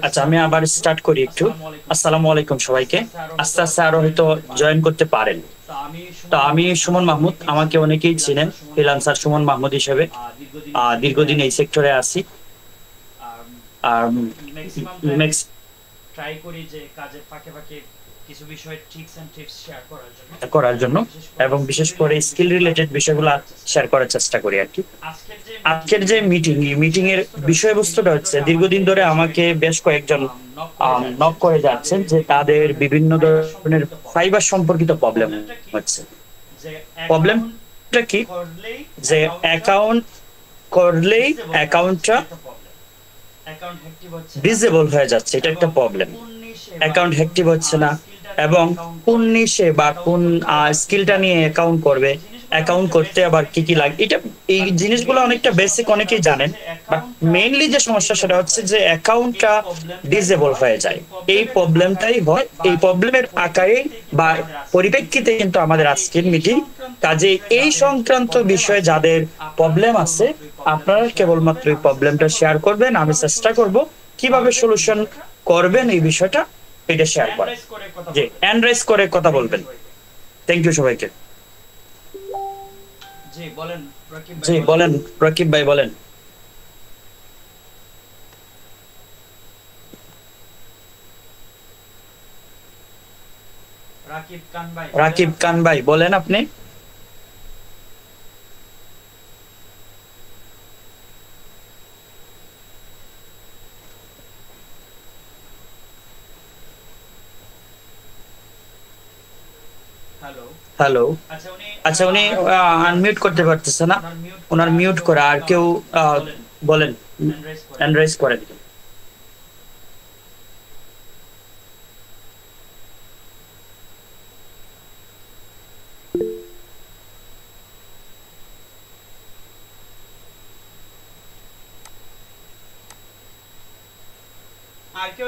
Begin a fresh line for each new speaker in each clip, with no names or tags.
আচ্ছা, আমি আবার স্টার্ট করি একটু। আসসালামু আলাইকুম সবাইকে। আস্তে আস্তে আরো হয়তো জয়েন করতে পারেন। তো আমি সুমন মাহমুদ, আমাকে অনেকেই চিনেন ফ্রিল্যান্সার সুমন মাহমুদ হিসেবে। দীর্ঘদিন এই সেক্টরে আছি। আর ম্যাক্স করার জন্য এবং বিশেষ করে স্কিল রিলেটেড বিষয়গুলো শেয়ার করার চেষ্টা করি আর কি। আজকের যে মিটিং, এই মিটিং এর বিষয়বস্তুটা হচ্ছে, দীর্ঘদিন ধরে আমাকে বেশ কয়েকজন নক করে যাচ্ছেন যে তাদের বিভিন্ন ধরনের ফাইবার সম্পর্কিত প্রবলেম হচ্ছে। প্রবলেমটা কি? যে অ্যাকাউন্ট করলেই অ্যাকাউন্টটা ডিসেবল হয়ে যাচ্ছে, এটা একটা প্রবলেম। অ্যাকাউন্ট অ্যাক্টিভ হচ্ছে না, এবং কোন নিশে বা কোন স্কিলটা নিয়ে অ্যাকাউন্ট করবে, অ্যাকাউন্ট করতে আবার কি কি লাগে, এটা এই জিনিসগুলো অনেকটা বেসিক, অনেকেই জানেন। বাট মেইনলি যে সমস্যা সেটা হচ্ছে যে অ্যাকাউন্টটা ডিসেবল হয়ে যায়। এই প্রবলেমটাই হয়, এই প্রবলেমের আকারে বা পরিপ্রেক্ষিতে কিন্তু আমাদের আজকের মিটিং। কাজে এই সংক্রান্ত বিষয়ে যাদের প্রবলেম আছে, আপনারা কেবলমাত্র এই প্রবলেমটা শেয়ার করবেন, আমি চেষ্টা করব কিভাবে সলিউশন করবেন এই বিষয়টা, এটা শেয়ার করেন। জি, হ্যান্ড রাইজ করে কথা বলবেন। থ্যাংক ইউ সবাইকে। জি বলেন, রকিব ভাই বলেন। রাকিব খান ভাই বলেন আপনি। হ্যালো। আচ্ছা, উনি আনমিউট করতে পারতেছে না, ওনার মিউট করা। আর কেউ বলেন, হ্যান্ড রাইজ করেন।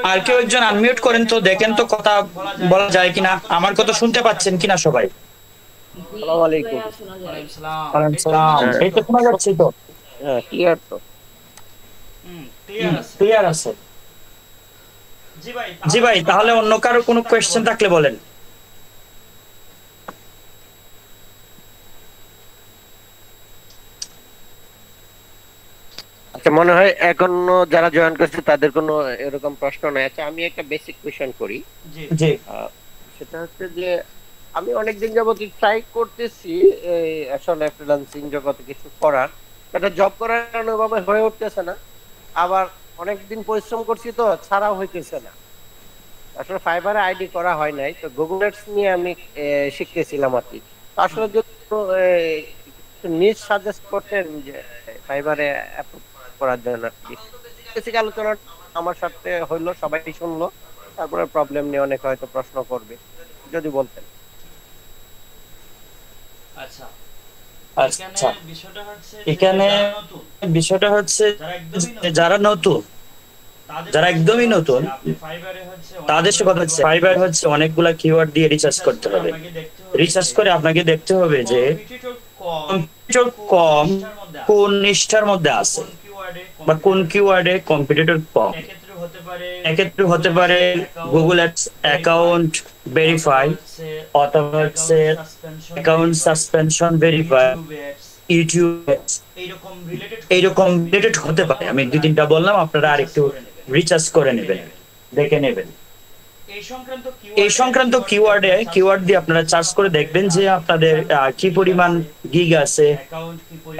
আর কেউ একজন আনমিউট করেন তো, দেখেন তো কথা বলা যায় কিনা, আমার কথা শুনতে পাচ্ছেন কিনা সবাই।
আসসালামু আলাইকুম।
ওয়ালাইকুম সালাম।
হ্যাঁ,
এই তো শোনা যাচ্ছে তো।
হ্যাঁ, ক্লিয়ার তো।
ক্লিয়ার আছে। জি ভাই, তাহলে অন্য কারো কোনো কোয়েশ্চেন থাকলে বলেন।
আচ্ছা, মনে হয় এখনো যারা জয়েন করছে তাদের কোনো এরকম প্রশ্ন নাই। আচ্ছা, আমি একটা বেসিক কোয়েশ্চেন করি।
জি
আহ, সেটা হচ্ছে যে আমি অনেকদিন যাবত ট্রাই করতেছি এই আসলে ফ্রিল্যান্সিং জগতে কিছু করার, একটা জব করার কোনোভাবে হয়ে উঠতেছে না। আবার অনেকদিন পরিশ্রম করছি তো ছাড়াও হইতেছে না। আসলে ফাইবারে আইডি করা হয় নাই, তো গুগল অ্যাডস নিয়ে আমি শিখতেছিলাম আর কি। তো আসলে যদি নিজ সাজেস্ট করতেন যে ফাইবারে অ্যাপ্রুভ করার জন্য আর কি। বেসিক আলোচনা আমার সাথে হইলো, সবাই শুনলো, তারপরে প্রবলেম নিয়ে অনেকে হয়তো প্রশ্ন করবে, যদি বলতেন।
আচ্ছা, এখানে বিষয়টা হচ্ছে যে যারা নতুন, যারা একদমই নতুন, তাদের সাথে কথা হচ্ছে ফাইবার হচ্ছে অনেকগুলা কিওয়ার্ড দিয়ে রিসার্চ করতে হবে। রিসার্চ করে আপনাকে দেখতে হবে যে কম্পিটিটর কম কোন নিষ্ঠার মধ্যে আছে, বা কোন কিওয়ার্ডে কম্পিটিটর কম। এক্ষেত্রে হতে পারে গুগল অ্যাকাউন্ট ভেরিফাই, অথবা হচ্ছে অ্যাকাউন্ট সাসপেনশন ভেরিফাই, ইউটিউব, এইরকম রিলেটেড হতে পারে। আমি দুই তিনটা বললাম, আপনারা আর একটু রিসার্চ করে নেবেন, দেখে নেবেন। এই সংক্রান্ত কিওয়ার্ড দিয়ে আপনারা সার্চ করে দেখবেন যে আপনাদের কি পরিমাণ গিগ আছে,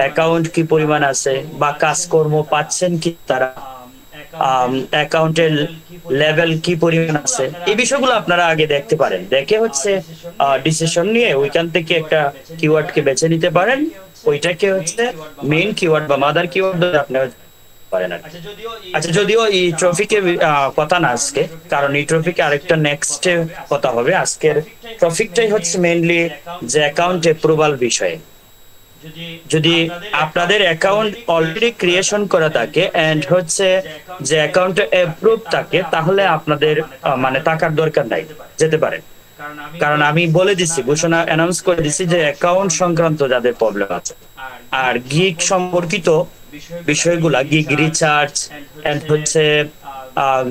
অ্যাকাউন্ট কি পরিমাণ আছে, বা কাজকর্ম পাচ্ছেন কি তারা, অ্যাকাউন্টের লেভেল কি পরিমাণ আছে, এই বিষয়গুলো আপনারা আগে দেখতে পারেন। দেখে হচ্ছে ডিসিশন নিয়ে ওইখান থেকে একটা কিওয়ার্ডকে বেছে নিতে পারেন। ওইটাকে হচ্ছে মেইন কিওয়ার্ড বা মাদার কিওয়ার্ড আপনারা পারেন আর কি। আচ্ছা, যদিও এই ট্রফিকে কথা না আজকে, কারণ এই ট্রফিকে আরেকটা নেক্সট কথা হবে। আজকের টপিকটাই হচ্ছে মেইনলি যে অ্যাকাউন্ট অ্যাপ্রুভাল বিষয়ে। যদি আপনাদের অ্যাকাউন্ট অলরেডি ক্রিয়েশন করা থাকে এন্ড হচ্ছে যে অ্যাকাউন্টে অ্যাপ্রুভ থাকে, তাহলে আপনাদের মানে টাকার দরকার নাই, যেতে পারেন। কারণ আমি বলে দিচ্ছি, ঘোষণা অ্যানাউন্স করে দিচ্ছি যে অ্যাকাউন্ট সংক্রান্ত যাদের প্রবলেম আছে আর গিগ সম্পর্কিত বিষয়গুলা, গিগ রিচার্জ এন্ড হচ্ছে আহ,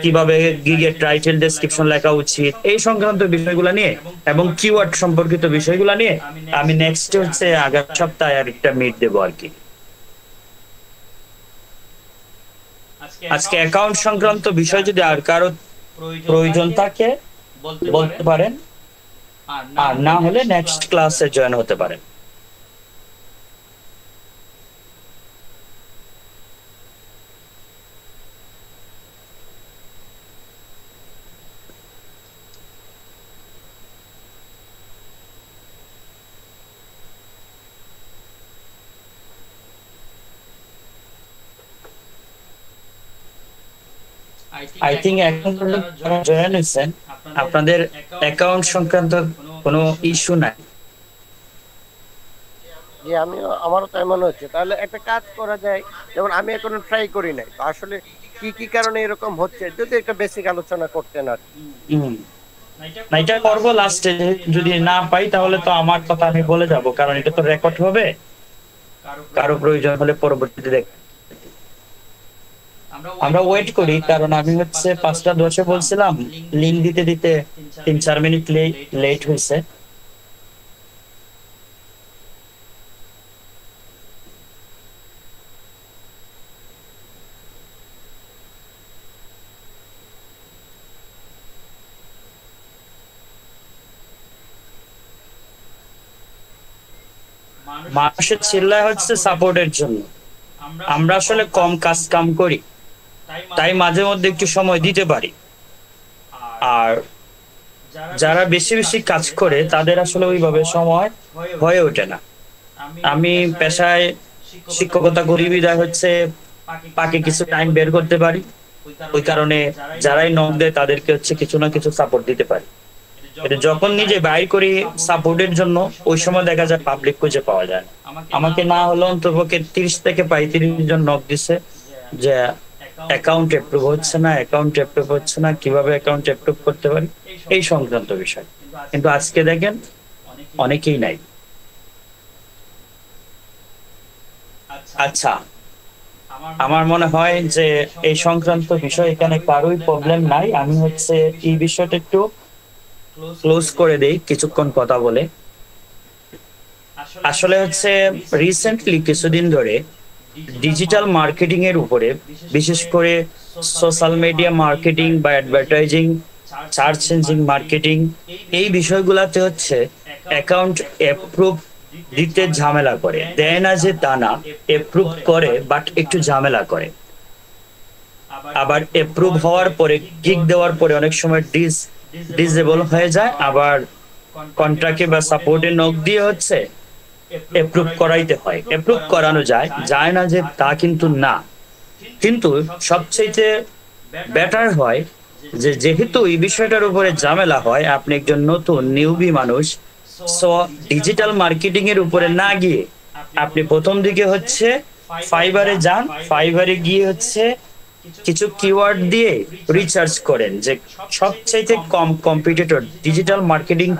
কিভাবে গিগের টাইটেল ডেসক্রিপশন লেখা উচিত, এই সংক্রান্ত বিষয়গুলো নিয়ে এবং কিওয়ার্ড সম্পর্কিত বিষয়গুলো নিয়ে আমি নেক্সট হচ্ছে আগামী সপ্তাহে আরেকটা মিট দেবো আর কি। আজকে অ্যাকাউন্ট সংক্রান্ত বিষয় যদি আর কারো প্রয়োজন থাকে বলতে পারেন, আর না হলে নেক্সট ক্লাসে জয়েন হতে পারেন। আই থিঙ্ক এখন পর্যন্ত যারা জয়েন হয়েছেন আপনাদের অ্যাকাউন্ট সংক্রান্ত কোনো ইস্যু নাই।
যে আমি, আমারও তাই মনে হচ্ছে। তাহলে একটা কাজ করা যায়, যেমন আমি এখনো ট্রাই করি নাই, তো আসলে কি কি কারণে এরকম হচ্ছে যদি একটা বেসিক আলোচনা করতেন আর কি।
হুম, না এটা করবো লাস্টে, যদি না পাই তাহলে তো আমার কথা আমি বলে যাব, কারণ এটা তো রেকর্ড হবে, কারো প্রয়োজন হলে পরবর্তীতে দেখ। আমরা ওয়েট করি, কারণ আমি হচ্ছে 5টা 10-এ বলছিলাম, লিঙ্ক দিতে দিতে 3-4 মিনিট লেট হয়েছে। মানুষের চিল্লায় হচ্ছে সাপোর্টের জন্য। আমরা আসলে কম কাজ কাম করি, তাই মাঝে মধ্যে একটু সময় দিতে পারি। আর যারা বেশি বেশি কাজ করে তাদের আসলে ওইভাবে সময় হয়ে ওঠে না। আমি পেশায় শিক্ষকতা করি বিধায় হচ্ছে বাকি কিছু টাইম বের করতে পারি, ওই কারণে যারাই নক দেয় তাদেরকে হচ্ছে কিছু না কিছু সাপোর্ট দিতে পারি। এটা যখন নিজে বাইর করি সাপোর্টের জন্য, ওই সময় দেখা যায় পাবলিক খুঁজে পাওয়া যায় না। আমাকে না হলে অন্তপক্ষে 30 থেকে 35 জন নক দিছে যে অ্যাকাউন্ট অ্যাপ্রুভ হচ্ছে না, অ্যাকাউন্ট অ্যাপ্রুভ হচ্ছে না, কিভাবে অ্যাকাউন্ট অ্যাপ্রুভ করতে পারি, এই সংক্রান্ত বিষয়। কিন্তু আজকে দেখেন অনেকেই নাই। আচ্ছা, আমার মনে হয় যে এই সংক্রান্ত বিষয় এখানে কারোই প্রবলেম নাই। আমি হচ্ছে এই বিষয়টা একটু ক্লোজ করে দেই কিছুক্ষণ কথা বলে। আসলে হচ্ছে রিসেন্টলি কিছুদিন ধরে ডিজিটাল মার্কেটিং এর উপরে, বিশেষ করে সোশ্যাল মিডিয়া মার্কেটিং বা অ্যাডভার্টাইজিং, সার্চ ইঞ্জিন মার্কেটিং, এই বিষয়গুলোতে হচ্ছে অ্যাকাউন্ট অ্যাপ্রুভ দিতে ঝামেলা করে। দেয় না যে তা না, অ্যাপ্রুভ করে বাট একটু ঝামেলা করে। আবার অ্যাপ্রুভ হওয়ার পরে কিক দেওয়ার পরে অনেক সময় ডিসেবল হয়ে যায়। আবার কন্ট্রাক্টে বা সাপোর্টে নক দিয়ে হচ্ছে অ্যাপ্রুভ করাইতে হয়। অ্যাপ্রুভ করানো যায়, যায় না যে তা কিন্তু না, কিন্তু সবচেয়ে বেটার হয় যে যেহেতু এই বিষয়টার উপরে ঝামেলা হয়, আপনি একজন নতুন নিউবি মানুষ, সো ডিজিটাল মার্কেটিং এর উপরে না গিয়ে আপনি প্রথম দিকে হচ্ছে ফাইবারে যান। ফাইবারে গিয়ে হচ্ছে কিছু কিওয়ার্ড দিয়ে রিসার্চ করেন যে সবচাইতে কম কম্পিটিটর ডিজিটাল মার্কেটিং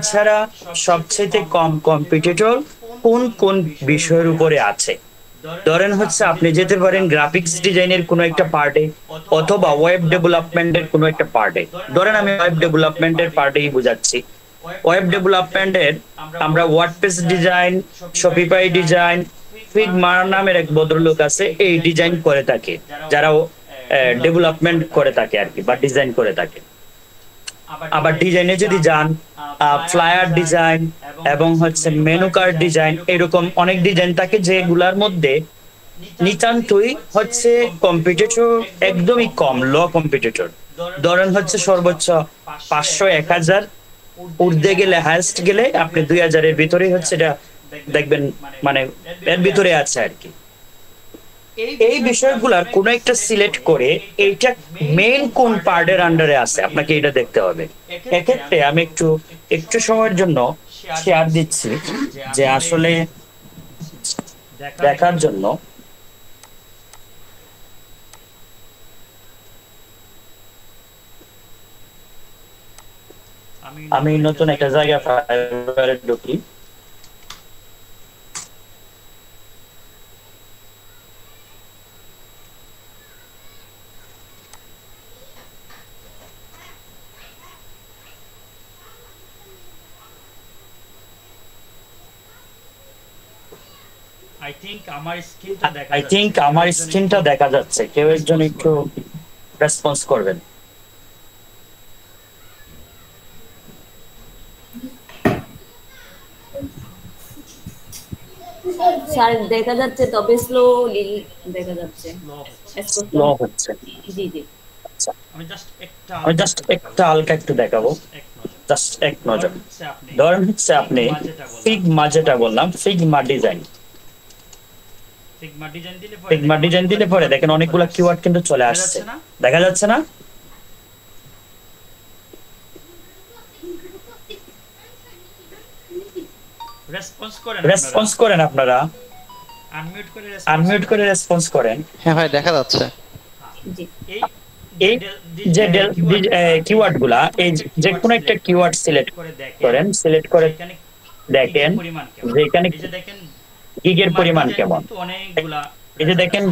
ছাড়া সবচাইতে কম কম্পিটিটর কোন কোন বিষয়ের উপরে আছে। ধরেন হচ্ছে আপনি যেতে পারেন গ্রাফিক্স ডিজাইনের কোনো একটা পার্টে, অথবা ওয়েব ডেভেলপমেন্টের কোনো একটা পার্টে। ধরেন আমি ওয়েব ডেভেলপমেন্টের পার্টেই বুঝাচ্ছি। ওয়েব ডেভেলপমেন্টের আমরা WordPress design, Shopify design, Figma নামের এক ভদ্রলোক আছে, এই ডিজাইন করে থাকে, যারা ডেভেলপমেন্ট করে থাকে আর কি, বা ডিজাইন করে থাকে। আবার ডিজাইনে যদি যান, ফ্লায়ার ডিজাইন এবং হচ্ছে মেনু কার্ড ডিজাইন, এরকম অনেক ডিজাইন থাকে যেগুলার মধ্যে নিতান্তই হচ্ছে কম্পিটিটর একদমই কম, লো কম্পিটিটর। ধরেন হচ্ছে সর্বোচ্চ 500-1000, ঊর্ধ্বে গেলে হাইয়েস্ট গেলে আপনি 2000-এর ভিতরেই হচ্ছে এটা দেখবেন, মানে এর ভিতরে আছে আর কি। এই বিষয়গুলার কোন একটা সিলেক্ট করে এইটা মেইন কোন পার্টের আন্ডারে আছে আপনাকে এটা দেখতে হবে। এক্ষেত্রে আমি একটু সময়ের জন্য শেয়ার দিচ্ছি যে আসলে দেখার জন্য। আমি নতুন একটা জায়গা ফাইবারে ঢুকি। আই থিংক আমার স্ক্রিনটা দেখা যাচ্ছে, কেউ একজন একটু রেসপন্স করবেন।
স্যার দেখা যাচ্ছে, তবে স্লোলি দেখা যাচ্ছে।
স্লো হচ্ছে।
জি জি।
আচ্ছা, আমি জাস্ট একটা হালকা একটু দেখাবো, জাস্ট এক নজর। ধরেন হচ্ছে আপনি ফিগমা, যেটা বললাম ফিগমা ডিজাইন, ফিগমা ডিজাইন দিলে পরে দেখেন অনেকগুলো কিওয়ার্ড কিন্তু চলে আসছে, দেখা যাচ্ছে না? রেসপন্স করেন আপনারা, আনমিউট করে রেসপন্স করেন।
হ্যাঁ ভাই দেখা যাচ্ছে।
জি
এই যে কিওয়ার্ড গুলা, এই যে কোনো একটা কিওয়ার্ড সিলেক্ট করেন, সিলেক্ট করে দেখেন যে এখানে গিগের পরিমাণ কেমন। এই যে দেখেন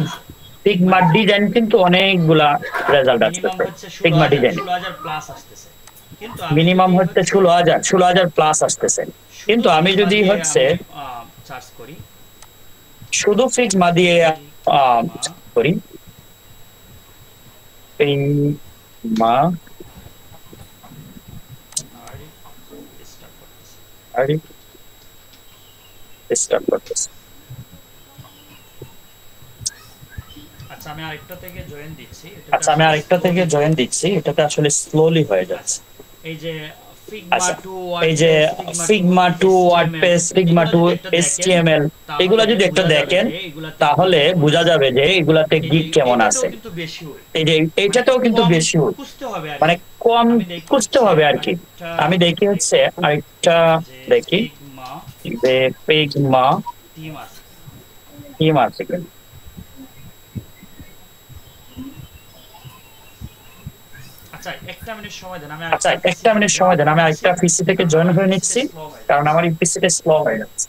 ফিগমা ডিজাইন কিন্তু অনেকগুলা রেজাল্ট আসতেছে ফিগমা ডিজাইন, মিনিমাম হচ্ছে 16,000 প্লাস আসতেছে। কিন্তু আমি যদি হচ্ছে শুধু ফিগমা দিয়ে করি, ফিগমা স্টার্ট করতেছে। আচ্ছা, আমি আরেকটা থেকে জয়েন দিচ্ছি, এটাতে আসলে স্লোলি হয়ে যাচ্ছে। আচ্ছা, এই যে Figma to WordPress, Figma to HTML, এগুলা যদি একটু দেখেন তাহলে বোঝা যাবে যে এগুলাতে গিগ কেমন আছে। এই যে এইটাতেও কিন্তু বেশি মানে কম খুঁজতে হবে আর কি। আমি দেখি হচ্ছে আরেকটা দেখি যে ফিগমা থিম আছে কিন্তু। আচ্ছা, একটা মিনিট সময় দেন, আমি আরেকটা পিসি থেকে জয়েন হয়ে নিচ্ছি, কারণ আমার এই পিসিটা স্লো হয়ে যাচ্ছে।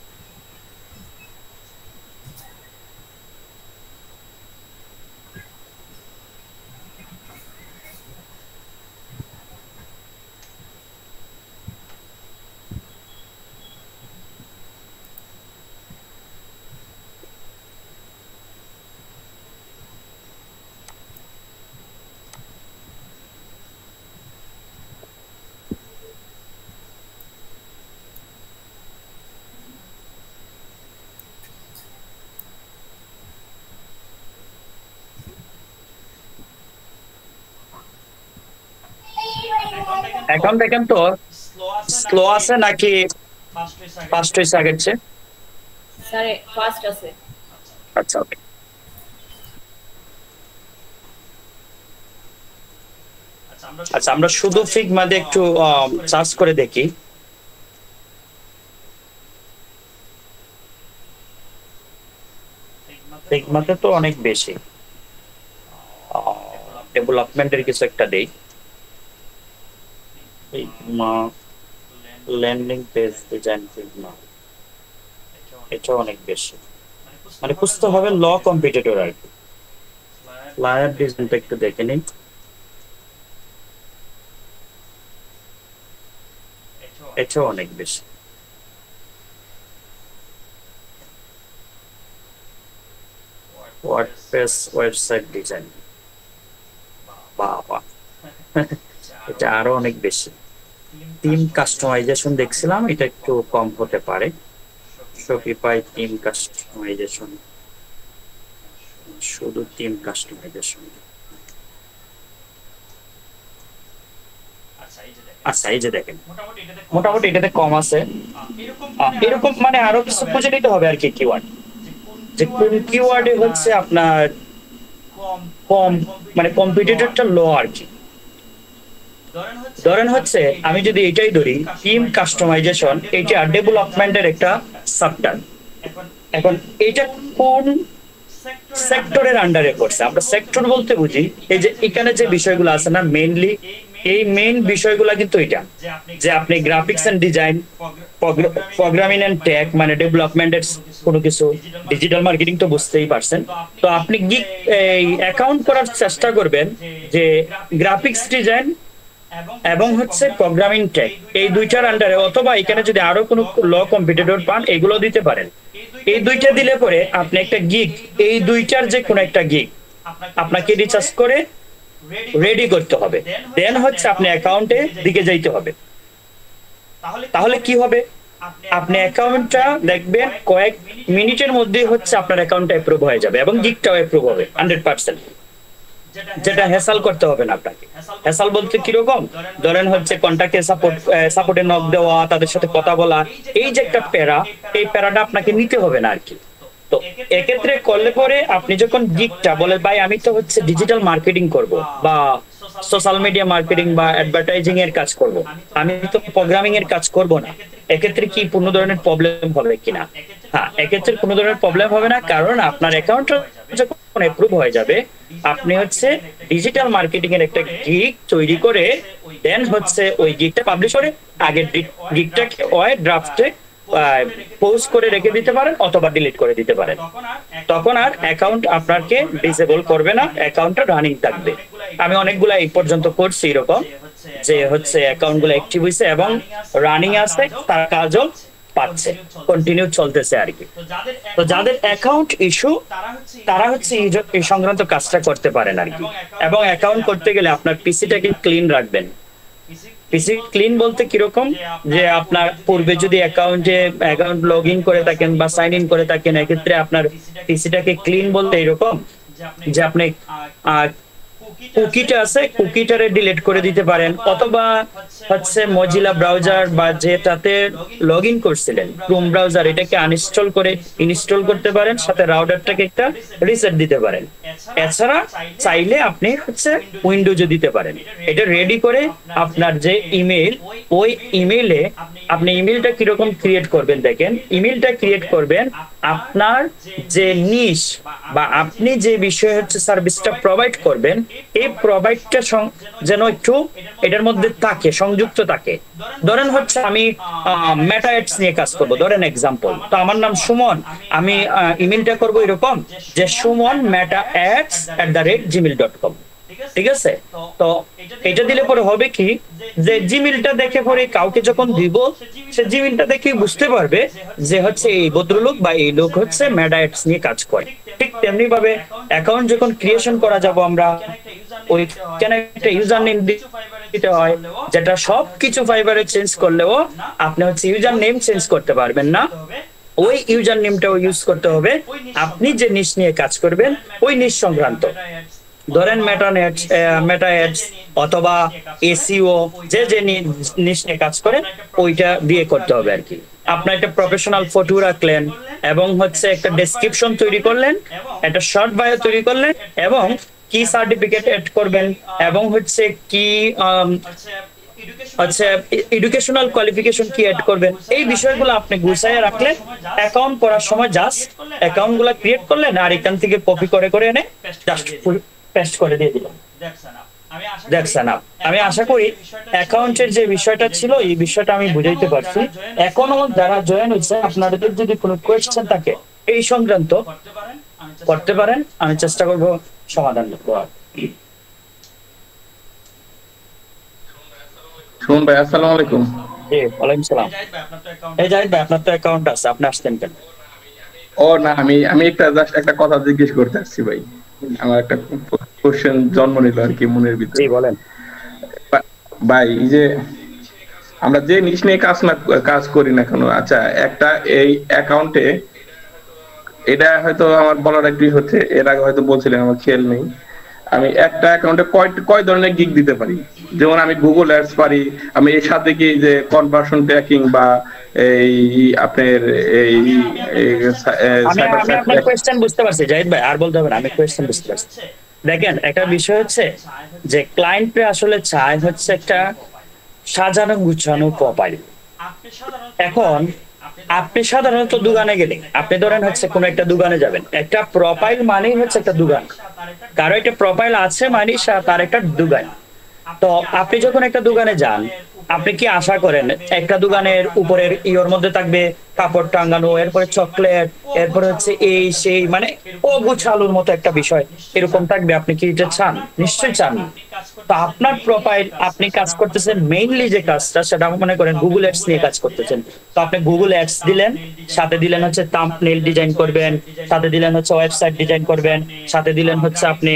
এখন দেখেন তো স্লো আছে নাকি ফাস্ট হয়েছে আগের চেয়ে?
স্যার ফাস্ট আছে।
আচ্ছা, ওকে। আচ্ছা, আমরা শুধু ফিগমা দিয়ে একটু সার্চ করে দেখি। ফিগমাতে তো অনেক বেশি। ডেভেলপমেন্টের কিছু একটা দেই, Figma landing page design, Figma এটা অনেক বেশি, মানে খুঁজতে হবে ল কম্পিটিটর আর কি। ফ্লায়ার ডিজাইনটা একটু দেখে নিই, এটাও অনেক বেশি। ওয়ার্ডপ্রেস ওয়েবসাইট ডিজাইন, বাবা এটা আরো অনেক বেশি। থিম কাস্টমাইজেশন দেখছিলাম, এটা একটু কম হতে পারে। শপিফাই থিম কাস্টমাইজেশন, শুধু থিম কাস্টমাইজেশন। আচ্ছা, এই যে দেখেন মোটামুটি এটাতে কম আছে। এরকম মানে আরো কিছু খুঁজে নিতে হবে আর কি কিওয়ার্ড, যে কোন কিওয়ার্ডে হচ্ছে আপনার কম মানে কম্পিটিটরটা লো আর কি। ধরেন হচ্ছে আমি যদি এটাই ধরি থিম কাস্টমাইজেশন, এটা ডেভেলপমেন্টের একটা সাবটার্ম। এখন এটা কোন সেক্টরের আন্ডারে পড়ছে? আমরা সেক্টর বলতে বুঝি এই যে এখানে যে বিষয়গুলো আছে না, মেইনলি এই মেইন বিষয়গুলো কিন্তু এটা, যে আপনি graphics and design, programming and tech মানে ডেভেলপমেন্টের কোনো কিছু, ডিজিটাল মার্কেটিং তো বুঝতেই পারছেন। তো আপনি গিগ এই অ্যাকাউন্ট করার চেষ্টা করবেন যে গ্রাফিক্স ডিজাইন এবং হচ্ছে প্রোগ্রামিং টেক, এই দুইটার আন্ডারে, অথবা এখানে যদি আরো কোনো ল কম্পিটিটর পান এগুলো দিতে পারেন। এই দুইটা দিলে পরে আপনি একটা গিগ, এই দুইটার যে কোনো একটা গিগ আপনাকে রিচার্জ করে রেডি করতে হবে। দেন হচ্ছে আপনি অ্যাকাউন্টে দিকে যাইতে হবে। তাহলে কি হবে, আপনি অ্যাকাউন্টটা দেখবেন কয়েক মিনিটের মধ্যে হচ্ছে আপনার অ্যাকাউন্টটা অ্যাপ্রুভ হয়ে যাবে এবং গিগটাও অ্যাপ্রুভ হবে 100%। যেটা হ্যাসাল করতে হবে না আপনাকে। হ্যাসাল বলতে কিরকম, ধরেন হচ্ছে কন্টাক্টে সাপোর্টে নক দেওয়া, তাদের সাথে কথা বলা, এই যে একটা প্যারা, এই প্যারাটা আপনাকে নিতে হবে না আর কি। তো এক্ষেত্রে করলে পরে আপনি যখন গিগটা বলে ভাই আমি তো হচ্ছে ডিজিটাল মার্কেটিং করব বা সোশ্যাল মিডিয়া মার্কেটিং বা অ্যাডভার্টাইজিং এর কাজ করব, আমি তো প্রোগ্রামিং এর কাজ করব না, এক্ষেত্রে কি কোনো ধরনের প্রবলেম হবে কিনা? হ্যাঁ, এক্ষেত্রে কোনো ধরনের প্রবলেম হবে না, কারণ আপনার অ্যাকাউন্ট যখন অ্যাপ্রুভ হয়ে যাবে আপনি হচ্ছে ডিজিটাল মার্কেটিং এর একটা গিগ তৈরি করে দেন হচ্ছে ওই গিগটা পাবলিশ করে আগের গিগটাকে ওই ড্রাফটে পোস্ট করে রেখে দিতে পারেন অথবা ডিলিট করে দিতে পারেন। তখন আর অ্যাকাউন্ট আপনাকে ডিসেবল করবে না, অ্যাকাউন্টটা রানিং থাকবে। আমি অনেকগুলা এই পর্যন্ত করছি এরকম যে হচ্ছে অ্যাকাউন্ট গুলো অ্যাক্টিভ হয়েছে এবং রানিং আছে, তার কাজও পাচ্ছে, কন্টিনিউ চলতেছে আর কি। তো যাদের অ্যাকাউন্ট ইস্যু তারা হচ্ছে এই সংক্রান্ত কাজটা করতে পারেন আর কি। এবং অ্যাকাউন্ট করতে গেলে আপনার পিসিটাকে ক্লিন রাখবেন। পিসি ক্লিন বলতে কিরকম, যে আপনার পূর্বে যদি অ্যাকাউন্ট লগ ইন করে থাকেন বা সাইন ইন করে থাকেন, এক্ষেত্রে আপনার পিসিটাকে ক্লিন বলতে এরকম যে আপনি কুকিটা আছে, কুকিটারে ডিলিট করে দিতে পারেন, অথবা হচ্ছে মজিলা ব্রাউজার বা যেটাতে লগ ইন করছিলেন ক্রোম ব্রাউজার, এটাকে আনইনস্টল করে ইনস্টল করতে পারেন, সাথে রাউটারটাকে একটা রিসেট দিতে পারেন। এছাড়া চাইলে আপনি হচ্ছে উইন্ডোজে দিতে পারেন। এটা রেডি করে আপনার যে ইমেল, ওই ইমেইলে আপনি ইমেলটা কিরকম ক্রিয়েট করবেন দেখেন, ইমেলটা ক্রিয়েট করবেন আপনার যে নিশ বা আপনি যে বিষয়ে হচ্ছে সার্ভিসটা প্রোভাইড করবেন, এই প্রোভাইডটা যেন একটু এটার মধ্যে থাকে, সংযুক্ত থাকে। ধরেন হচ্ছে আমি মেটা অ্যাডস নিয়ে কাজ করব, ধরেন এক্সাম্পল, তো আমার নাম সুমন, আমি ইমেলটা করব এরকম যে sumonmetaAds@gmail.com। ঠিক আছে, তো এটা দিলে পরে হবে কি, যে জিমেলটা দেখে পরে কাউকে যখন দিব, সে জিমেলটা দেখে বুঝতে পারবে যে হচ্ছে এই ভদ্রলোক বা এই লোক হচ্ছে মেটা অ্যাডস নিয়ে কাজ করে। ঠিক তেমনি ভাবে অ্যাকাউন্ট যখন ক্রিয়েশন করা যাব আমরা, ওইখানে একটা ইউজার নেম দিতে হয়, যেটা সবকিছু ফাইবারে চেঞ্জ করলেও আপনি হচ্ছে ইউজার নেম চেঞ্জ করতে পারবেন না। ওই ইউজার নেমটাও ইউজ করতে হবে আপনি যে নিশ নিয়ে কাজ করবেন ওই নিশ সংক্রান্ত। ধরেন মেটা অ্যাডস অথবা এসইও, যে যে নিশ নিয়ে কাজ করেন ওইটা দিয়ে করতে হবে আর কি। আপনার একটা প্রফেশনাল ফটো রাখলেন এবং হচ্ছে একটা ডেসক্রিপশন তৈরি করলেন, একটা শর্ট বায়ো তৈরি করলেন এবং কি সার্টিফিকেট এড করবেন এবং হচ্ছে কি আচ্ছা এডুকেশনাল কোয়ালিফিকেশন কি এড করবেন, এই বিষয়গুলো আপনি গুছাইয়া রাখলেন। অ্যাকাউন্ট করার সময় জাস্ট অ্যাকাউন্টগুলো ক্রিয়েট করলেন আর এখান থেকে কপি করে করে এনে জাস্ট পেস্ট করে দিয়ে দিলাম। দেখছেন, আমি আশা করি অ্যাকাউন্টের যে বিষয়টা ছিল এই বিষয়টা আমি বুঝাইতে পারছি। এখনো যারা জয়েন হয়েছে আপনাদের যদি কোনো কোয়েশ্চেন থাকে এই সংক্রান্ত করতে পারেন, আমি চেষ্টা করব সমাধান করার।
শুনুন ভাই, আসসালামু আলাইকুম।
জি ওয়ালাইকুম সালাম। এই জাহিদ ভাই, আপনার তো অ্যাকাউন্ট আছে, আপনি আসতেন কেন?
ও না, আমি জাস্ট একটা কথা জিজ্ঞেস করতে আসছি ভাই। আমার একটা কোশ্চেন জন্ম নিল আর কি মনের ভিতরে।
জি বলেন
ভাই। এই যে আমরা যে নিশ নিয়ে কাজ করি না কেন, আচ্ছা একটা এই অ্যাকাউন্টে, এটা হয়তো আমার বলার একটু হচ্ছে, এর আগে হয়তো বলছিলেন, আমার খেয়াল নেই, আমি একটা অ্যাকাউন্টে কয় ধরনের গিগ দিতে পারি? যেমন আমি গুগল অ্যাডস পারি, আমি এর সাথে কি যে কনভার্সন ট্র্যাকিং বা এই আপনার এই
আমি আপনার কোয়েশ্চেন বুঝতে পারছি জাহিদ ভাই, আর বলতে হবে না, আমি কোয়েশ্চেন বুঝতে পারছি। দেখেন একটা বিষয় হচ্ছে যে ক্লায়েন্টে আসলে চায় হচ্ছে একটা সাজানো গুছানো প্রোফাইল। এখন আপনি সাধারণত দোকানে গেলে, আপনি ধরেন হচ্ছে কোনো একটা দোকানে যাবেন, একটা প্রোফাইল মানেই হচ্ছে একটা দোকান, কারো একটা প্রোফাইল আছে মানে তার একটা দোকান। তো আপনি যখন একটা দোকানে যান, আপনি কি আশা করেন একটা দোকানের উপরের ইওর মধ্যে থাকবে কাপড় টাঙানো, এরপরে চকলেট, এরপরে হচ্ছে এই সেই, মানে অগোছালোর মতো একটা বিষয় এরকম থাকবে। আপনি কি এটা চান? নিশ্চয়ই চান। তো আপনার প্রোফাইল, আপনি কাজ করতেছেন মেইনলি যে কাজটা, সেটা মনে করেন গুগল অ্যাডস নিয়ে কাজ করতেছেন। তো আপনি গুগল অ্যাডস দিলেন, সাথে দিলেন হচ্ছে থাম্বনেইল ডিজাইন করবেন, সাথে দিলেন হচ্ছে ওয়েবসাইট ডিজাইন করবেন, সাথে দিলেন হচ্ছে আপনি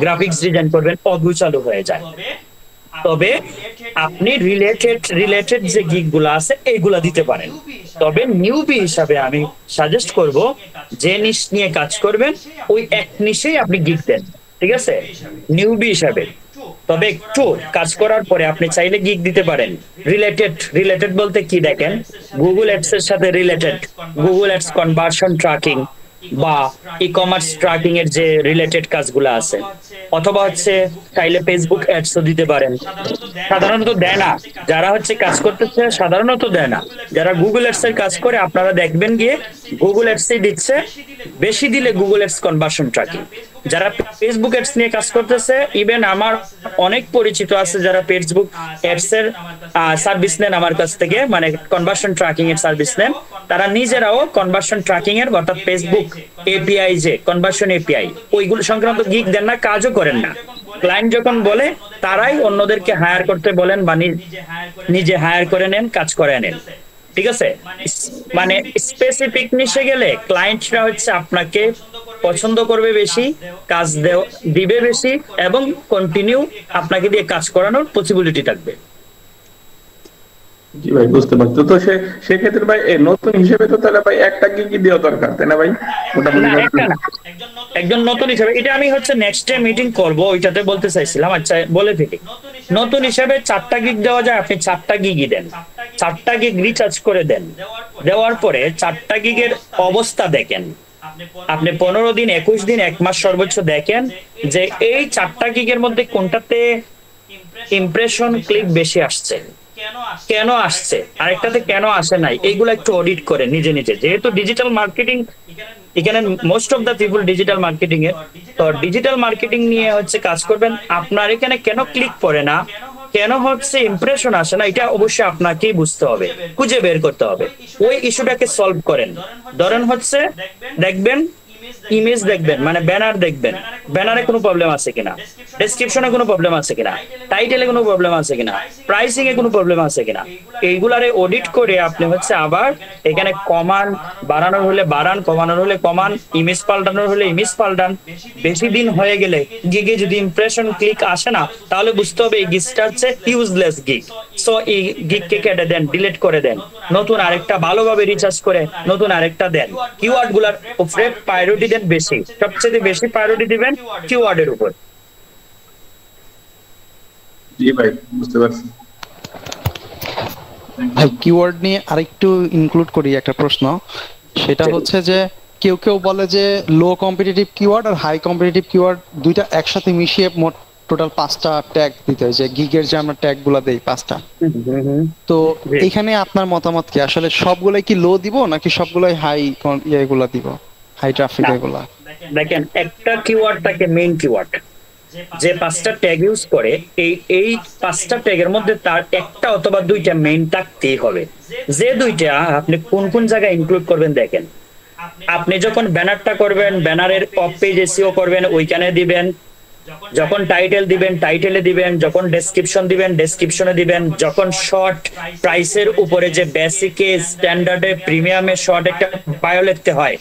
গ্রাফিক্স ডিজাইন করবেন, অগোছালো হয়ে যায়। তবে আপনি রিলেটেড যে গিগ গুলো আছে এইগুলা দিতে পারেন। তবে নিউবি হিসাবে আমি সাজেস্ট করব, যে নিশ নিয়ে কাজ করবেন ওই এক নিশেই আপনি গিগ দেন, ঠিক আছে, নিউবি হিসাবে। তবে একটু কাজ করার পরে আপনি চাইলে গিগ দিতে পারেন রিলেটেড বলতে কি দেখেন, গুগল অ্যাডস এর সাথে related, Google ads conversion tracking বা ই কমার্স ট্র্যাকিং এর যে রিলেটেড কাজগুলো আছে, অথবা হচ্ছে চাইলে ফেসবুক অ্যাডসও দিতে পারেন। সাধারণত দেয় না, যারা হচ্ছে কাজ করতেছে সাধারণত দেয় না। যারা গুগল অ্যাডস এর কাজ করে আপনারা দেখবেন গিয়ে গুগল অ্যাডস দিচ্ছে, বেশি দিলে গুগল অ্যাডস কনভার্সন ট্র্যাকিং। যারা ফেসবুক অ্যাডস নিয়ে কাজ করতেছে, ইভেন আমার অনেক পরিচিত আছে যারা ফেসবুক অ্যাডস এর সার্ভিস নেন আমার কাছ থেকে, মানে কনভার্সন ট্র্যাকিং এর সার্ভিস নেন, তারা নিজেরাও কনভার্সন ট্র্যাকিং এর অর্থাৎ ফেসবুক এপিআই, যে কনভার্সন এপিআই, ওইগুলো সংক্রান্ত গিগ দেন না, কাজও করেন না। ক্লায়েন্ট যখন বলে তারাই অন্যদেরকে হায়ার করতে বলেন বা নিজে হায়ার করে নেন, কাজ করে নেন, ঠিক আছে। মানে স্পেসিফিক নিশে গেলে ক্লায়েন্টরা হচ্ছে আপনাকে পছন্দ করবে বেশি, কাজ দিবে বেশি, এবং কন্টিনিউ আপনাকে দিয়ে কাজ করানোর পসিবিলিটি থাকবে।
জি ভাই, বুঝতে পারছি। তো সেক্ষেত্রে ভাই নতুন হিসেবে তো তাহলে ভাই একটা গিগ দেওয়া দরকার, তাই না ভাই?
একজন নতুন হিসেবে এটা আমি হচ্ছে নেক্সট ডে মিটিং করব, ওইটাতে বলতে চাইছিলাম। আচ্ছা বলে ফেলি, নতুন হিসেবে 4টা গিগ দেওয়া যায়, আপনি 4টা গিগই দেন, 4টা গিগ রিচার্জ করে দেন। দেওয়ার পরে 4টা গিগের অবস্থা দেখেন, আপনি 15 দিন, 21 দিন, 1 মাস সর্বোচ্চ দেখেন যে এই 4টা গিগের মধ্যে কোনটাতে ইমপ্রেশন ক্লিক বেশি আসছে, কেন আসছে, আরেকটাতে কেন আসে নাই, এইগুলো একটু অডিট করে নিজে নিজে। যেহেতু ডিজিটাল মার্কেটিং, এখানে most of the people digital marketing এর, তো ডিজিটাল মার্কেটিং নিয়ে হচ্ছে কাজ করবেন। আপনার এখানে কেন ক্লিক করে না, কেন হচ্ছে ইমপ্রেশন আসে না, এটা অবশ্যই আপনাকেই বুঝতে হবে, খুঁজে বের করতে হবে। ওই ইস্যুটাকে সলভ করেন। ধরেন হচ্ছে দেখবেন ইমেজ দেখবেন, মানে ব্যানার দেখবেন, ব্যানারে কোনো প্রবলেম আছে কিনা, ডেসক্রিপশনে কোনো প্রবলেম আছে কিনা, টাইটেলে কোনো প্রবলেম আছে কিনা, প্রাইসিং এ কোনো প্রবলেম আছে কিনা, এইগুলারে অডিট করে আপনি হচ্ছে আবার এখানে কমান, বাড়ানোর হলে বাড়ান, কমানোর হলে কমান, ইমেজ পাল্টানোর হলে ইমেজ পাল্টান। বেশি দিন হয়ে গেলে গিগে যদি ইমপ্রেশন ক্লিক আসে না, তাহলে বুঝতে হবে এই গিগটা হচ্ছে ইউজলেস গিগ। সো এই গিগকে কেটে দেন, ডিলিট করে দেন, নতুন আরেকটা ভালোভাবে রিচার্জ করে নতুন আরেকটা দেন। কিওয়ার্ড গুলার উপরে প্রায়োরিটি দেন বেশি, সবচেয়ে বেশি প্রায়োরিটি দিবেন কিওয়ার্ডের উপর।
জি ভাই, বুঝতে পারছি।
ভাই কিওয়ার্ড নিয়ে আরেকটু ইনক্লুড করি একটা প্রশ্ন, সেটা হচ্ছে যে কেউ কেউ বলে যে লো কম্পিটিটিভ কিওয়ার্ড আর হাই কম্পিটিটিভ কিওয়ার্ড দুইটা একসাথে মিশিয়ে মোট টোটাল 5টা ট্যাগ দিতে হয়, যে গিগের যে আমরা ট্যাগ গুলা দেই 5টা। তো এখানে আপনার মতামত কি, আসলে সবগুলাই কি লো দিব নাকি সবগুলাই হাই এগুলা দিব, হাই ট্রাফিক এগুলা?
দেখেন, একটা কিওয়ার্ড থাকে মেইন কিওয়ার্ড, যে 5টা ট্যাগ ইউজ করে, এই 5টা ট্যাগের মধ্যে তার একটা অথবা দুইটা মেইন থাকতেই হবে। যে দুইটা আপনি কোন কোন জায়গায় ইনক্লুড করবেন দেখেন। আপনি যখন ব্যানারটা করবেন, ব্যানারের অফ পেজ এসইও করবেন, ওইখানে দিবেন। যখন টাইটেল দিবেন, টাইটেলে দিবেন। যখন ডেসক্রিপশন দিবেন, ডেসক্রিপশনে দিবেন। যখন শর্ট প্রাইসের উপরে যে বেসিকে, স্ট্যান্ডার্ডে, প্রিমিয়ামে শর্ট একটা বায়ো লিখতে হয়,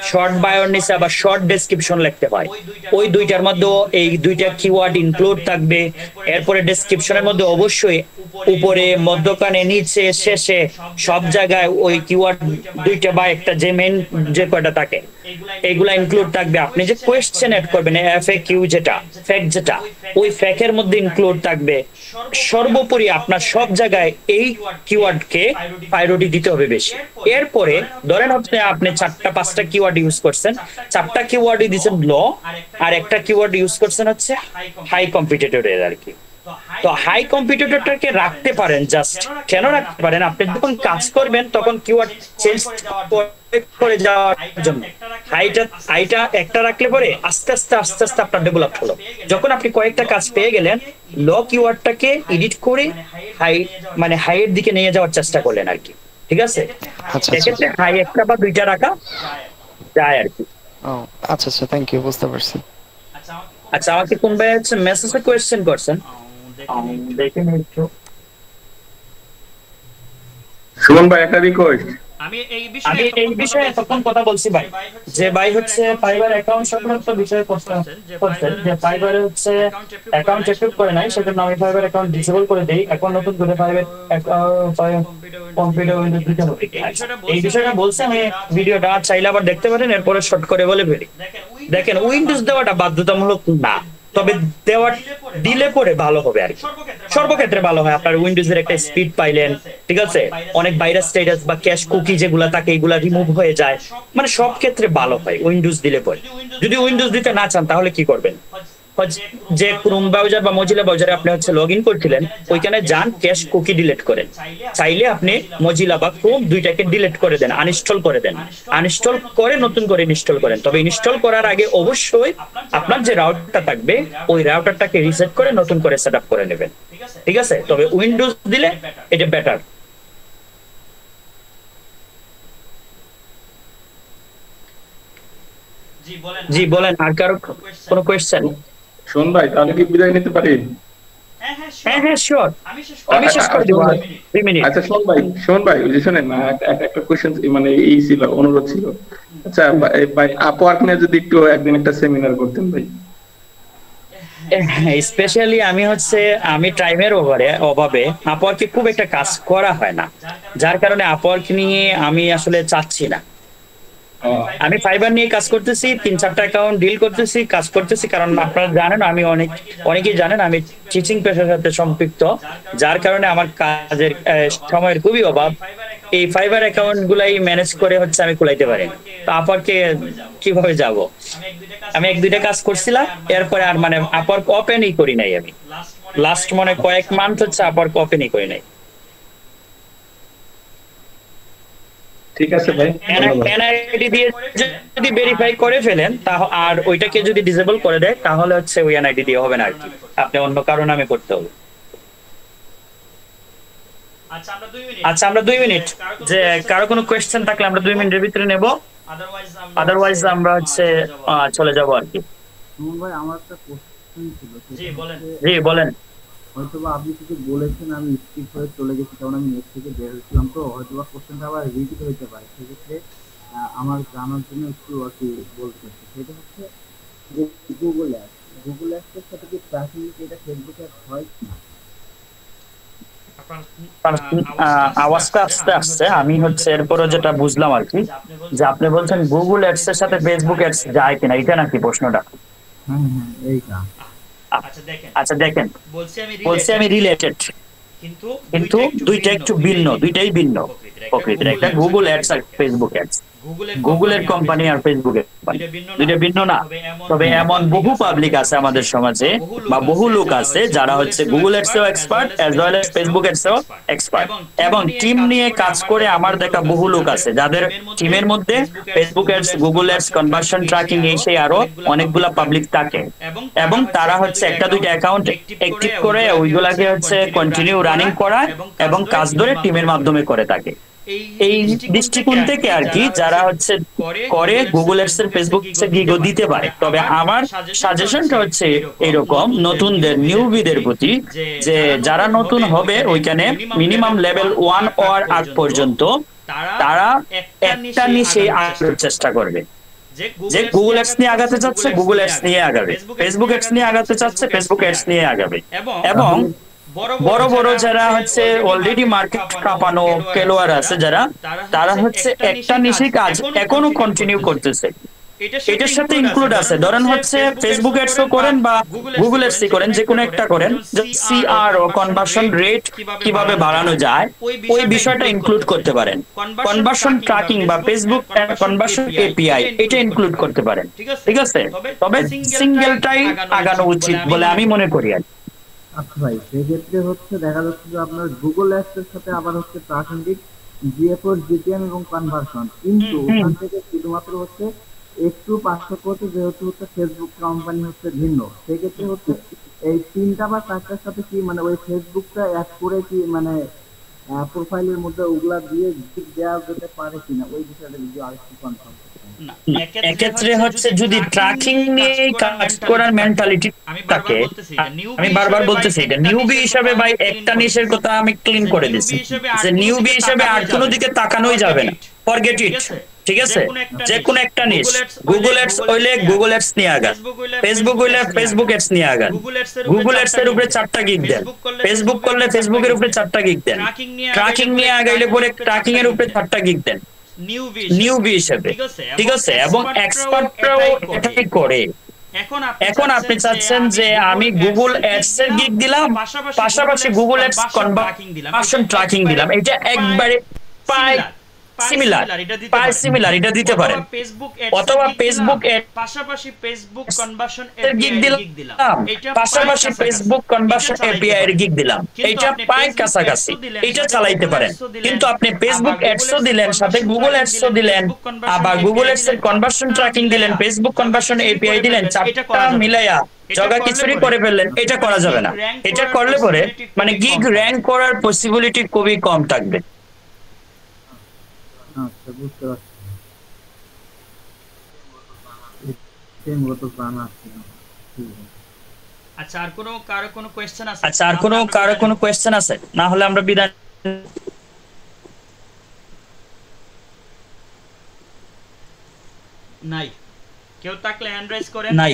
শর্ট বায়োর নিচে আবার শর্ট ডেসক্রিপশন লিখতে হয়, ওই দুইটার মধ্যে এই দুইটা কিওয়ার্ড ইনক্লুড থাকবে। এরপরে ডেসক্রিপশনের মধ্যে অবশ্যই উপরে, মধ্যখানে, নিচে, শেষে সব জায়গায় ওই কিওয়ার্ড দুইটা বা একটা যে মেইন যে কয়টা থাকে এইগুলা ইনক্লুড থাকবে। আপনি যে কোয়েশ্চেন এড করবেন, এফএকিউ যেটা, ফ্যাক্ট যেটা, ওই ফ্যাক্টের মধ্যে ইনক্লুড থাকবে। সর্বোপরি আপনার সব জায়গায় এই কিওয়ার্ডকে প্রায়োরিটি দিতে হবে বেশি। এরপরে ধরেন আপনি 4টা 5টা কিওয়ার্ড ইউজ করছেন, 4টা কিওয়ার্ডই দিচ্ছেন লো, আর একটা কিওয়ার্ড ইউজ করছেন হচ্ছে হাই কম্পিটিটরের আর কি। তো হাই কম্পিটিটরটাকে রাখতে পারেন, জাস্ট কেন রাখতে পারেন, আপনি যখন কাজ করবেন তখন কিওয়ার্ড চেঞ্জ করে যাওয়ার জন্য হাইটা একটা রাখলে পরে আস্তে আস্তে আপনার ডেভেলপ হলো। যখন আপনি কয়েকটা কাজ পেয়ে গেলেন, লো কিওয়ার্ডটাকে এডিট করে হাই, মানে হাইয়ের দিকে নিয়ে যাওয়ার চেষ্টা করলেন আর কি। ঠিক আছে,
আচ্ছা আচ্ছা
সেক্ষেত্রে হাই একটা বা দুইটা রাখা যায় আর কি।
ও আচ্ছা আচ্ছা, থ্যাংক ইউ, বুঝতে পারছি।
আচ্ছা, আমাকে কোন ভাই হচ্ছে মেসেজে কোয়েশ্চেন করছেন, দেখেন একটু।
সুমন ভাই একটা রিকোয়েস্ট,
আমি
আমি এই বিষয়ে এতক্ষণ কথা বলছি ভাই, যে ভাই হচ্ছে ফাইবার অ্যাকাউন্ট সংক্রান্ত বিষয়ে প্রশ্ন করছেন, যে ফাইবারে হচ্ছে অ্যাকাউন্ট অ্যাক্টিভ করে নাই, সেজন্য আমি ফাইবার অ্যাকাউন্ট ডিসেবল করে দেই, এখন নতুন করে ফাইবার কম্পিউটার উইন্ডোজ দিতে হবে। এই বিষয়টা বলছে, আমি ভিডিওটা চাইলে আবার দেখতে পারেন, এরপরে শর্ট করে বলে ফেলি। দেখেন, উইন্ডোজ দেওয়াটা বাধ্যতামূলক না, তবে দেওয়ার দিলে পরে ভালো হবে আর কি, সর্বক্ষেত্রে ভালো হয়। আপনার উইন্ডোজের একটা স্পিড পাইলেন, ঠিক আছে, অনেক ভাইরাস স্ট্যাটাস বা ক্যাশ কুকি যেগুলা থাকে এগুলা রিমুভ হয়ে যায়, মানে সব ক্ষেত্রে ভালো হয় উইন্ডোজ দিলে পরে। যদি উইন্ডোজ দিতে না চান তাহলে কি করবেন, যে ক্রোম ব্রাউজার বা মজিলা ব্রাউজারে আপনি হচ্ছে লগ ইন করছিলেন, ওইখানে যান, ক্যাশ কুকি ডিলিট করেন। চাইলে আপনি মজিলা বা ক্রোম দুইটাকে ডিলিট করে দেন, আনইনস্টল করে দেন, আনইনস্টল করে নতুন করে ইনস্টল করেন। তবে ইনস্টল করার আগে অবশ্যই আপনার যে রাউটারটা থাকবে ওই রাউটারটাকে রিসেট করে নতুন করে সেটআপ করে নেবেন, ঠিক আছে। তবে উইন্ডোজ দিলে এটা বেটার। জি বলেন, আর কারো কোনো কোয়েশ্চেন?
সুমন ভাই তাহলে কি বিদায় নিতে পারি?
হ্যাঁ হ্যাঁ শিওর, আমি শেষ করে দিব 2 মিনিট।
আচ্ছা সুমন ভাই ওই যে শোনেন না, একটা কোশ্চেন মানে এই ছিল, অনুরোধ ছিল। আচ্ছা ভাই, আপওয়ার্ক নিয়ে যদি একটু একদিন একটা সেমিনার করতেন ভাই।
স্পেশালি আমি টাইমের অভাবে আপওয়ার্কে খুব একটা কাজ করা হয় না, যার কারণে আপওয়ার্ক নিয়ে আমি আসলে চাচ্ছি না। আমি ফাইবার নিয়ে কাজ করতেছি, 3-4টা অ্যাকাউন্ট ডিল করতেছি, কাজ করতেছি, কারণ আপনারা জানেন আমি অনেকেই জানেন আমি টিচিং পেশার সাথে সম্পৃক্ত, যার কারণে আমার কাজের সময়ের খুবই অভাব। এই ফাইবার অ্যাকাউন্ট গুলাই ম্যানেজ করে আমি কুলাইতে পারি না। তো আপওয়ার্কে কিভাবে যাব? আমি 1-2টা কাজ করছিলাম, এরপরে আর মানে আপওয়ার্ক ওপেনই করি নাই। আমি লাস্ট মনে কয়েক মান্থ আপওয়ার্ক ওপেনই করি নাই।
ঠিক আছে ভাই,
এনআইডি দিয়ে যদি ভেরিফাই করে ফেলেন আর ওইটাকে যদি ডিসেবল করে দেয় তাহলে ওই এনআইডি দিয়ে হবে না আর কি, আপনি অন্য কারো নামে করতে হবে। আচ্ছা, আমরা 2 মিনিট, যে কারো কোনো কোয়েশ্চেন থাকলে আমরা 2 মিনিটের ভিতরে নেব, আদারওয়াইজ আমরা চলে যাব আর কি।
ভাই আমার একটা কোশ্চেন ছিল,
জি বলেন।
হয়তোবা আপনি কিছু বলেছেন, আমি স্কিপ হয়ে চলে গেছি, কারণ আমি নেট থেকে বের হয়েছিলাম, তো হয়তোবা কোশ্চেনটা আবার রিপিট হইতে পারে। সেক্ষেত্রে আমার জানার জন্য একটু আর কি বলতে চাচ্ছি, সেটা হচ্ছে যে গুগল অ্যাপসের সাথে কি ট্র্যাকিং এটা ফেসবুক অ্যাপ হয় না?
আওয়াজটা আস্তে আস্তে, আমি এরপরে যেটা বুঝলাম আর কি, যে আপনি বলছেন গুগল অ্যাডস এর সাথে ফেসবুক অ্যাডস যায় কিনা, এটা নাকি প্রশ্নটা?
হ্যাঁ হ্যাঁ এইটা।
আচ্ছা দেখেন, বলছি আমি রিলেটেড, কিন্তু দুইটা একটু ভিন্ন, দুইটাই ভিন্ন প্রকৃতির। একটা গুগল অ্যাডস আর ফেসবুক অ্যাডস, গুগলের কোম্পানি আর ফেসবুকের কোম্পানি দুইটা ভিন্ন না। তবে এমন বহু পাবলিক আছে আমাদের সমাজে বা বহু লোক আছে যারা গুগল অ্যাডসেও expert as well as Facebook অ্যাডসেও এক্সপার্ট, এবং টিম নিয়ে কাজ করে আমার দেখা বহু লোক আছে যাদের টিমের মধ্যে Facebook ads, Google ads, conversion tracking এই সেই আরো অনেকগুলা পাবলিক থাকে, এবং তারা 1-2টা অ্যাকাউন্ট অ্যাক্টিভ করে ওইগুলাকে কন্টিনিউ রানিং করায় এবং কাজ ধরে টিমের মাধ্যমে করে থাকে। এই দৃষ্টিকোণ থেকে আর কি যারা করে গুগল অ্যাডস এর ফেসবুক গিগও দিতে পারে। তবে আমার সাজেশনটা এরকম নতুনদের, নিউবিদের প্রতি, যে যারা নতুন হবে ওইখানে মিনিমাম লেভেল 1 হওয়ার আগ পর্যন্ত তারা একটা নিশে আগানোর চেষ্টা করবে। যে গুগল অ্যাডস নিয়ে আগাতে চাচ্ছে গুগল অ্যাডস নিয়ে আগাবে, ফেসবুক অ্যাডস নিয়ে আগাতে চাচ্ছে ফেসবুক অ্যাডস নিয়ে আগাবে, এবং বড় বড় যারা অলরেডি মার্কেট কাঁপানো খেলোয়াড় আছে যারা, তারা একটা নিশে কাজ এখনো কন্টিনিউ করতেছে। এটার সাথে ইনক্লুড আছে, ধরেন ফেসবুক অ্যাডসও করেন বা গুগল অ্যাডসই করেন, যে কোনো একটা করেন, সিআর ও কনভার্সন রেট কিভাবে বাড়ানো যায় ওই বিষয়টা ইনক্লুড করতে পারেন। কনভার্সন ট্র্যাকিং বা ফেসবুক কনভার্সন এপিআই এটা ইনক্লুড করতে পারেন, ঠিক আছে। তবে সিঙ্গেলটাই আগানো উচিত বলে আমি মনে করি আর।
আচ্ছা ভাই, সেক্ষেত্রে দেখা যাচ্ছে যে আপনার গুগল অ্যাডস এর সাথে আবার প্রাসঙ্গিক জিএফওর, জিটিএম এবং কনভার্সন, কিন্তু ওখান থেকে শুধুমাত্র একটু পার্থক্য যেহেতু ফেসবুক কোম্পানি ভিন্ন, সেক্ষেত্রে এই 3টা বা 4টার সাথে কি মানে ওই ফেসবুকটা অ্যাড করে কি মানে প্রোফাইলের মধ্যে ওগুলা দিয়ে গিগ দেওয়া যেতে পারে কিনা ওই বিষয়টা যদি আরেকটু কনফার্ম করতেন।
না, এক্ষেত্রে হচ্ছে যদি ট্র্যাকিং নিয়ে কাজ করার মেন্টালিটি থাকে, আমি বারবার বলতেছি এটা নিউবি হিসাবে ভাই একটা নিশের কথা আমি ক্লিন করে দিচ্ছি যে নিউবি হিসাবে আর কোনো দিকে তাকানোই যাবে না, ফরগেট ইট, ঠিক আছে? যে কোনো একটা নিশ, গুগল এডস হইলে গুগল এডস নিয়ে আগান, ফেসবুক হইলে ফেসবুক এডস নিয়ে আগান, গুগল এডস এর উপরে 4টা গিগ দেন, ফেসবুক করলে ফেসবুকের উপরে 4টা গিগ দেন, ট্র্যাকিং নিয়ে আগাইলে পরে ট্র্যাকিং এর উপরে 4টা গিগ দেন নিউবি হিসেবে, ঠিক আছে? এবং এক্সপার্টরাও এটাই করে। এখন আপনি চাচ্ছেন যে আমি গুগল অ্যাডস এর গিগ দিলাম, পাশাপাশি গুগল অ্যাডস কনভার্সন ট্র্যাকিং দিলাম, এটা একবারে প্রায় সিমিলার এটা দিতে পারেন। অথবা ফেসবুক
পাশাপাশি ফেসবুক কনভার্সন
এর গিগ দিলাম, পাশাপাশি ফেসবুক কনভার্সন এপিআই এর গিগ দিলাম, এটা প্রায় কাছাকাছি, এটা চালাইতে পারেন। কিন্তু আপনি ফেসবুক অ্যাডসও দিলেন, সাথে গুগল অ্যাডসও দিলেন, আবার গুগল অ্যাডস এর কনভার্সন ট্র্যাকিং দিলেন, ফেসবুক কনভার্সন এপিআই দিলেন, 4টা মিলাইয়া জগা খিচুড়ি করে ফেললেন, এটা করা যাবে না। এটা করলে পরে মানে গিগ র্যাঙ্ক করার পসিবিলিটি খুবই কম থাকবে।
আচ্ছা, বুঝতে পারছি। এটাই মূলত জানা ছিল। ঠিক আছে।
আচ্ছা, আর কারো কোনো কোশ্চেন আছে?
আচ্ছা, আর কারো কোনো কোশ্চেন আছে? না হলে আমরা বিদায়।
নাই। কেউ থাকলে হ্যান্ড রাইজ করেন।
নাই,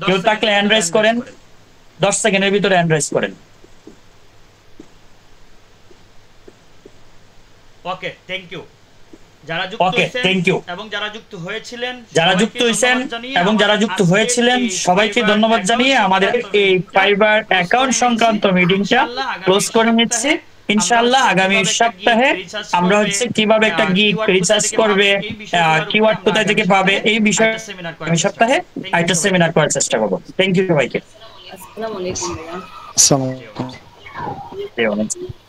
কেউ থাকলে হ্যান্ড রাইজ করেন, 10 সেকেন্ডের ভিতরে হ্যান্ড রাইজ করেন।
ওকে, থ্যাংক ইউ। যারা যুক্ত হয়েছেন এবং যারা যুক্ত হয়েছিলেন সবাইকে ধন্যবাদ জানিয়ে আমাদের এই ফাইবার অ্যাকাউন্ট সংক্রান্ত মিটিংটা ক্লোজ করে নিচ্ছি। ইনশাআল্লাহ আগামী সপ্তাহে আমরা হচ্ছে কিভাবে একটা গিগ রিসার্চ করবে, কিওয়ার্ড কোথা থেকে পাবে, এই বিষয়ে আগামী সপ্তাহে একটা সেমিনার করার চেষ্টা করব। থ্যাংক ইউ সবাইকে।
আসসালামু আলাইকুম ভাইয়া।
আসসালামু আলাইকুম।
ধন্যবাদ।